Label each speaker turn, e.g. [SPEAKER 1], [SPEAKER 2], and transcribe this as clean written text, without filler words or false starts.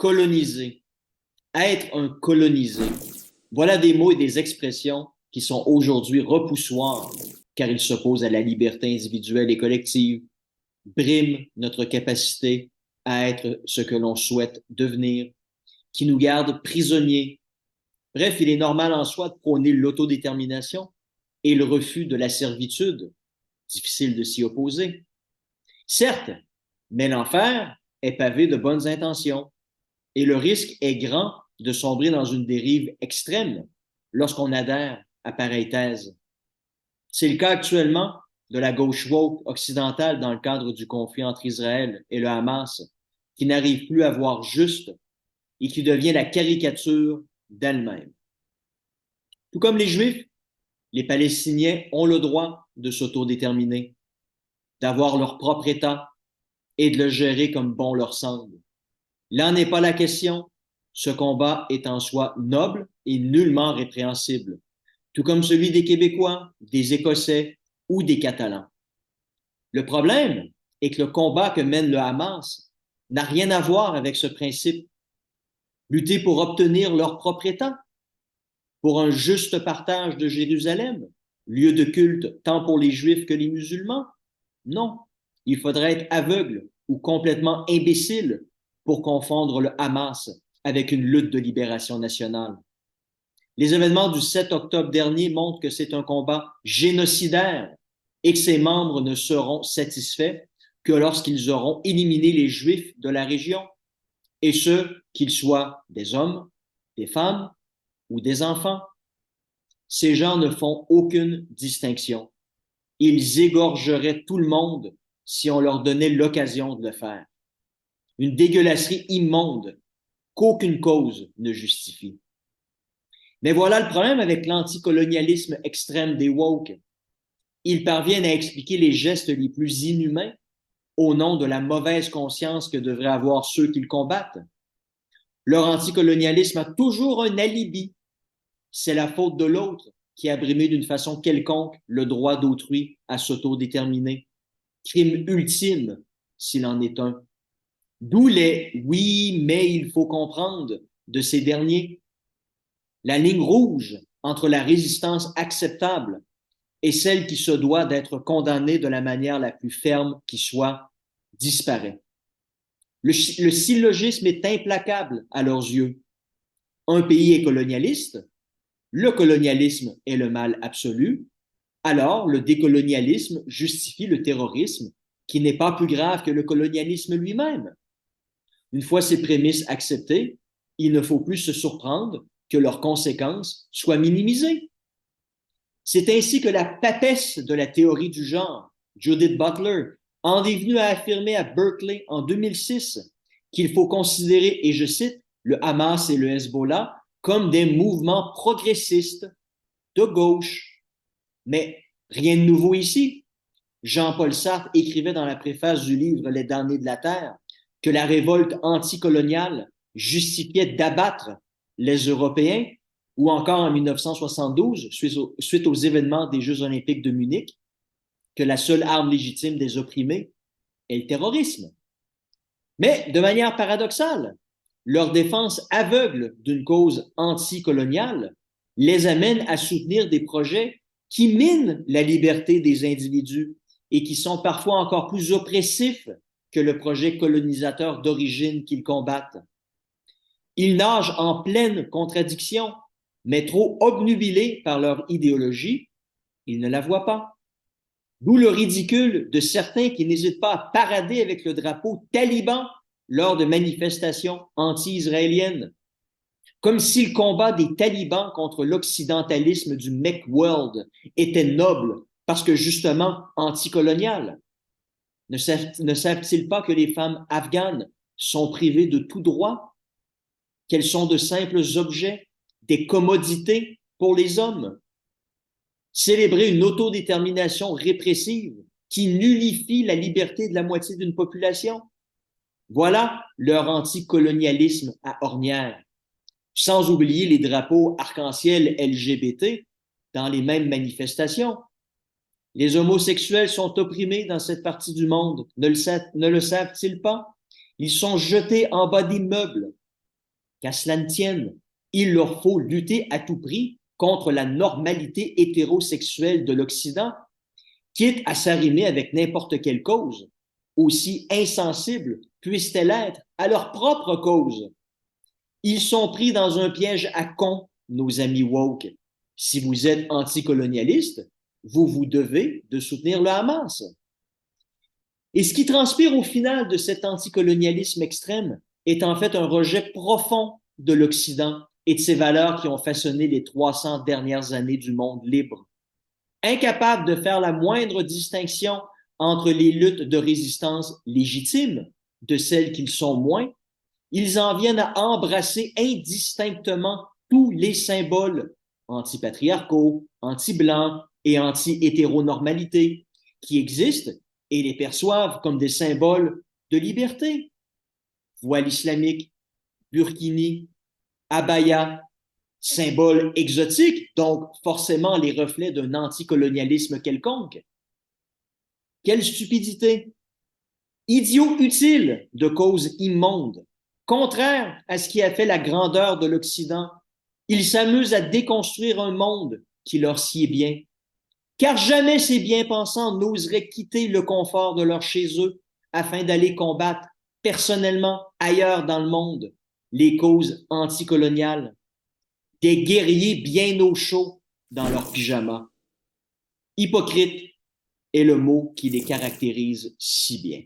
[SPEAKER 1] coloniser, être un colonisé. Voilà des mots et des expressions qui sont aujourd'hui repoussoirs car ils s'opposent à la liberté individuelle et collective, briment notre capacité à être ce que l'on souhaite devenir, qui nous gardent prisonniers. Bref, il est normal en soi de prôner l'autodétermination et le refus de la servitude. Difficile de s'y opposer. Certes, mais l'enfer est pavé de bonnes intentions et le risque est grand de sombrer dans une dérive extrême lorsqu'on adhère à pareille thèse. C'est le cas actuellement de la gauche woke occidentale dans le cadre du conflit entre Israël et le Hamas, qui n'arrive plus à voir juste et qui devient la caricature d'elle-même. Tout comme les Juifs, les Palestiniens ont le droit de s'autodéterminer, d'avoir leur propre État et de le gérer comme bon leur semble. Là n'est pas la question. Ce combat est en soi noble et nullement répréhensible, tout comme celui des Québécois, des Écossais ou des Catalans. Le problème est que le combat que mène le Hamas n'a rien à voir avec ce principe. Lutter pour obtenir leur propre État, pour un juste partage de Jérusalem, lieu de culte tant pour les Juifs que les musulmans? Non, il faudrait être aveugle ou complètement imbécile pour confondre le Hamas avec une lutte de libération nationale. Les événements du 7 octobre dernier montrent que c'est un combat génocidaire et que ses membres ne seront satisfaits que lorsqu'ils auront éliminé les Juifs de la région, et ce, qu'ils soient des hommes, des femmes ou des enfants. Ces gens ne font aucune distinction. Ils égorgeraient tout le monde si on leur donnait l'occasion de le faire. Une dégueulasserie immonde qu'aucune cause ne justifie. Mais voilà le problème avec l'anticolonialisme extrême des woke. Ils parviennent à expliquer les gestes les plus inhumains au nom de la mauvaise conscience que devraient avoir ceux qu'ils combattent. Leur anticolonialisme a toujours un alibi. C'est la faute de l'autre qui a brimé d'une façon quelconque le droit d'autrui à s'autodéterminer. Crime ultime, s'il en est un. D'où les oui, mais il faut comprendre de ces derniers. La ligne rouge entre la résistance acceptable et celle qui se doit d'être condamnée de la manière la plus ferme qui soit disparaît. Le syllogisme est implacable à leurs yeux. Un pays est colonialiste, le colonialisme est le mal absolu, alors le décolonialisme justifie le terrorisme qui n'est pas plus grave que le colonialisme lui-même. Une fois ces prémices acceptées, il ne faut plus se surprendre que leurs conséquences soient minimisées. C'est ainsi que la papesse de la théorie du genre, Judith Butler, en est venue à affirmer à Berkeley en 2006 qu'il faut considérer, et je cite, le Hamas et le Hezbollah comme des mouvements progressistes de gauche. Mais rien de nouveau ici. Jean-Paul Sartre écrivait dans la préface du livre Les damnés de la Terre que la révolte anticoloniale justifiait d'abattre les Européens, ou encore en 1972, suite aux événements des Jeux olympiques de Munich, que la seule arme légitime des opprimés est le terrorisme. Mais de manière paradoxale, leur défense aveugle d'une cause anticoloniale les amène à soutenir des projets qui minent la liberté des individus et qui sont parfois encore plus oppressifs que le projet colonisateur d'origine qu'ils combattent. Ils nagent en pleine contradiction, mais trop obnubilés par leur idéologie, ils ne la voient pas. D'où le ridicule de certains qui n'hésitent pas à parader avec le drapeau taliban lors de manifestations anti-israéliennes, comme si le combat des talibans contre l'occidentalisme du Macworld était noble parce que justement anticolonial. Ne savent-ils pas que les femmes afghanes sont privées de tout droit, qu'elles sont de simples objets, des commodités pour les hommes? Célébrer une autodétermination répressive qui nullifie la liberté de la moitié d'une population? Voilà leur anticolonialisme à ornière, sans oublier les drapeaux arc-en-ciel LGBT dans les mêmes manifestations. Les homosexuels sont opprimés dans cette partie du monde, ne le savent-ils pas? Ils sont jetés en bas d'immeubles, qu'à cela ne tienne, il leur faut lutter à tout prix contre la normalité hétérosexuelle de l'Occident, quitte à s'arrimer avec n'importe quelle cause, aussi insensible puisse-t-elle être à leur propre cause. Ils sont pris dans un piège à con, nos amis woke. Si vous êtes anticolonialiste, vous vous devez de soutenir le Hamas. Et ce qui transpire au final de cet anticolonialisme extrême est en fait un rejet profond de l'Occident et de ses valeurs qui ont façonné les 300 dernières années du monde libre. Incapables de faire la moindre distinction entre les luttes de résistance légitimes de celles qu'ils sont moins, ils en viennent à embrasser indistinctement tous les symboles antipatriarcaux, anti-blancs et anti-hétéronormalité qui existent et les perçoivent comme des symboles de liberté. Voile islamique, burkini, abaya, symboles exotiques, donc forcément les reflets d'un anticolonialisme quelconque. Quelle stupidité! Idiot utile de cause immonde, contraire à ce qui a fait la grandeur de l'Occident. Ils s'amusent à déconstruire un monde qui leur sied bien. Car jamais ces bien-pensants n'oseraient quitter le confort de leur chez eux afin d'aller combattre personnellement ailleurs dans le monde les causes anticoloniales. Des guerriers bien au chaud dans leurs pyjamas. Hypocrite est le mot qui les caractérise si bien.